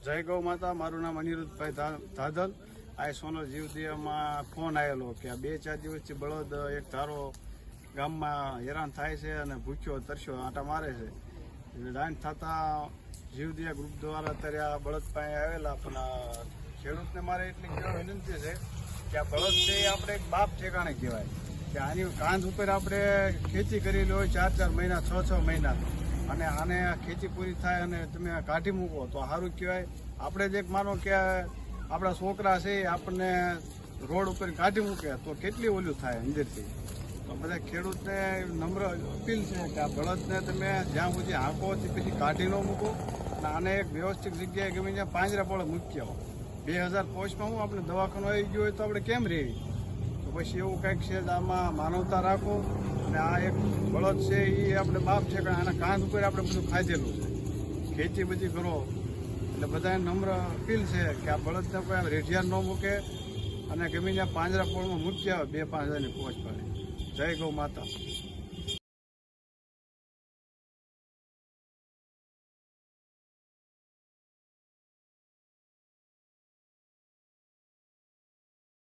જય ગૌ માતા. મારું નામ અનિરુદ્ધભાઈ ધાધલ. આ સોનલ જીવદિયામાં ફોન આવેલો કે આ 2-4 દિવસથી બળદ એક ધારો ગામમાં હેરાન થાય છે અને ભૂખ્યો તરસ્યો આંટા મારે છે. લાઈન થતાં જીવદિયા ગ્રુપ દ્વારા અત્યારે આ બળદ પાસે આવેલા. પણ ખેડૂતને મારે એટલી કહેવા વિનંતી છે કે આ બળદ છે એ આપણે એક બાપ ઠેકાણે કહેવાય કે આની કાંધ ઉપર આપણે ખેતી કરેલી હોય 4-4 મહિના 6-6 મહિના, અને આને ખેતી પૂરી થાય અને તમે કાઢી મૂકો તો સારું કહેવાય. આપણે જ એક માનો કે આપણા છોકરા છે આપણને રોડ ઉપર કાઢી મૂકે તો કેટલી ઓલું થાય અંદરથી. તો બધા ખેડૂતને નમ્ર અપીલ છે કે આ બળદને તમે જ્યાં સુધી હાંકો પછી કાઢી ન મૂકો અને આને એક વ્યવસ્થિત જગ્યાએ ગમે ત્યાં પાંજરા પડે મૂકી આવો. 2005માં હું આપણે દવાખાનું આવી ગયું હોય તો આપણે કેમ રહેવી? તો પછી એવું કંઈક છે આમાં માનવતા રાખો. અને આ એક બળદ છે એ આપણે બાપ છે કે આના કાંધ ઉપર આપણે બધું ખાધેલું છે, ખેતી બધી કરો. એટલે બધાને નમ્ર અપીલ છે કે આ બળદને કોઈ રેઢિયાર ન મૂકે અને ગમે ત્યાં પાંજરા પોળમાં મૂકી આવે 2-5 હજારની પહોંચ પાડે. જય ગૌ માતા.